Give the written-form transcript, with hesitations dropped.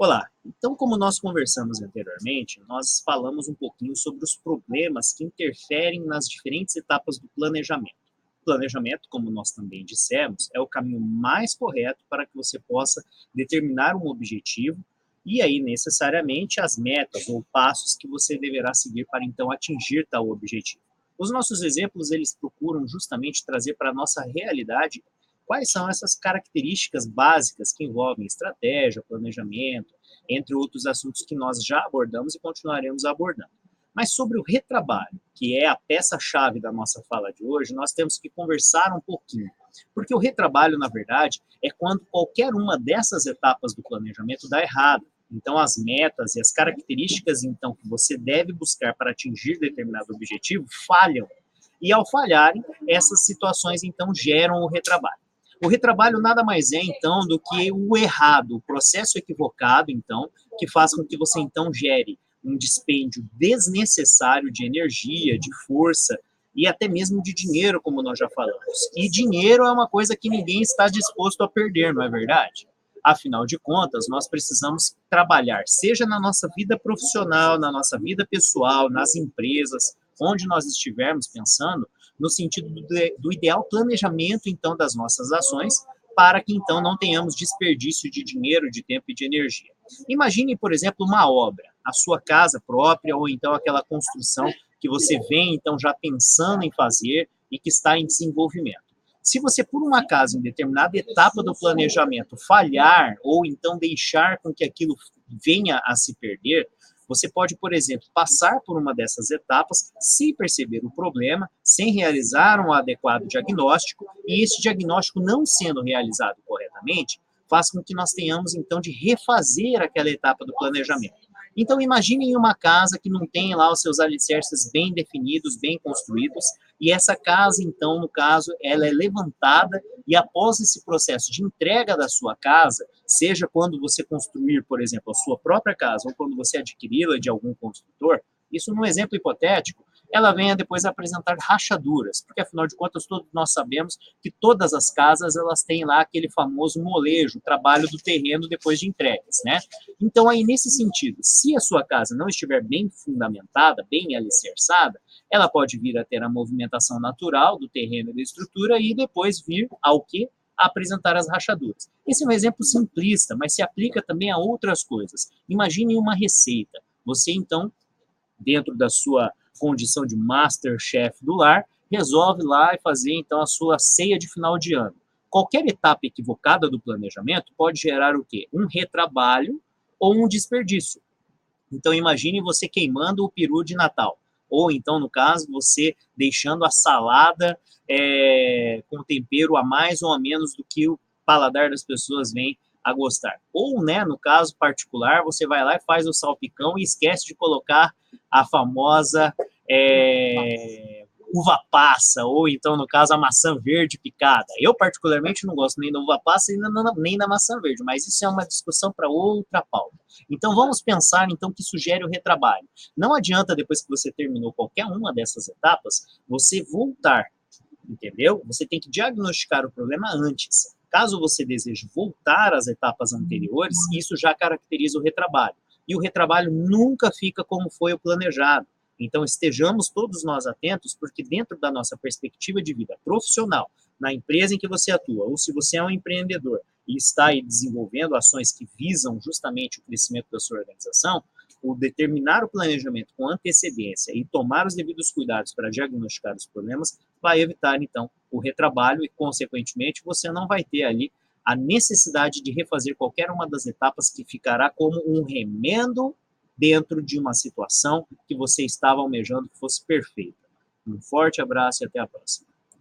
Olá, então como nós conversamos anteriormente, nós falamos um pouquinho sobre os problemas que interferem nas diferentes etapas do planejamento. O planejamento, como nós também dissemos, é o caminho mais correto para que você possa determinar um objetivo e aí necessariamente as metas ou passos que você deverá seguir para então atingir tal objetivo. Os nossos exemplos, eles procuram justamente trazer para a nossa realidade quais são essas características básicas que envolvem estratégia, planejamento, entre outros assuntos que nós já abordamos e continuaremos abordando. Mas sobre o retrabalho, que é a peça-chave da nossa fala de hoje, nós temos que conversar um pouquinho. Porque o retrabalho, na verdade, é quando qualquer uma dessas etapas do planejamento dá errado. Então, as metas e as características então que você deve buscar para atingir determinado objetivo falham. E ao falharem, essas situações então geram o retrabalho. O retrabalho nada mais é, então, do que o errado, o processo equivocado, então, que faz com que você, então, gere um dispêndio desnecessário de energia, de força e até mesmo de dinheiro, como nós já falamos. E dinheiro é uma coisa que ninguém está disposto a perder, não é verdade? Afinal de contas, nós precisamos trabalhar, seja na nossa vida profissional, na nossa vida pessoal, nas empresas, onde nós estivermos pensando, no sentido do ideal planejamento, então, das nossas ações, para que, então, não tenhamos desperdício de dinheiro, de tempo e de energia. Imagine, por exemplo, uma obra, a sua casa própria, ou então aquela construção que você vem, então, já pensando em fazer e que está em desenvolvimento. Se você, por um acaso, em determinada etapa do planejamento, falhar, ou então deixar com que aquilo venha a se perder, você pode, por exemplo, passar por uma dessas etapas sem perceber o problema, sem realizar um adequado diagnóstico, e esse diagnóstico não sendo realizado corretamente, faz com que nós tenhamos, então, de refazer aquela etapa do planejamento. Então, imaginem uma casa que não tem lá os seus alicerces bem definidos, bem construídos, e essa casa, então, no caso, ela é levantada e após esse processo de entrega da sua casa, seja quando você construir, por exemplo, a sua própria casa ou quando você adquiri-la de algum construtor, isso num exemplo hipotético, ela venha depois apresentar rachaduras, porque afinal de contas todos nós sabemos que todas as casas elas têm lá aquele famoso molejo, o trabalho do terreno depois de entregues, né? Então aí nesse sentido, se a sua casa não estiver bem fundamentada, bem alicerçada, ela pode vir a ter a movimentação natural do terreno e da estrutura e depois vir ao que? A apresentar as rachaduras. Esse é um exemplo simplista, mas se aplica também a outras coisas. Imagine uma receita. Você, então, dentro da sua condição de master chef do lar, resolve lá e fazer, então, a sua ceia de final de ano. Qualquer etapa equivocada do planejamento pode gerar o quê? Um retrabalho ou um desperdício. Então, imagine você queimando o peru de Natal. Ou então, no caso, você deixando a salada com tempero a mais ou a menos do que o paladar das pessoas vem a gostar. Ou, né, no caso particular, você vai lá e faz o salpicão e esquece de colocar a famosa uva passa, ou então, no caso, a maçã verde picada. Eu, particularmente, não gosto nem da uva passa nem da maçã verde, mas isso é uma discussão para outra pauta. Então, vamos pensar, então, que sugere o retrabalho. Não adianta, depois que você terminou qualquer uma dessas etapas, você voltar, entendeu? Você tem que diagnosticar o problema antes. Caso você deseje voltar às etapas anteriores, isso já caracteriza o retrabalho. E o retrabalho nunca fica como foi o planejado. Então, estejamos todos nós atentos, porque dentro da nossa perspectiva de vida profissional, na empresa em que você atua, ou se você é um empreendedor e está aí desenvolvendo ações que visam justamente o crescimento da sua organização, o determinar o planejamento com antecedência e tomar os devidos cuidados para diagnosticar os problemas vai evitar, então, o retrabalho e, consequentemente, você não vai ter ali a necessidade de refazer qualquer uma das etapas que ficará como um remendo dentro de uma situação que você estava almejando que fosse perfeita. Um forte abraço e até a próxima.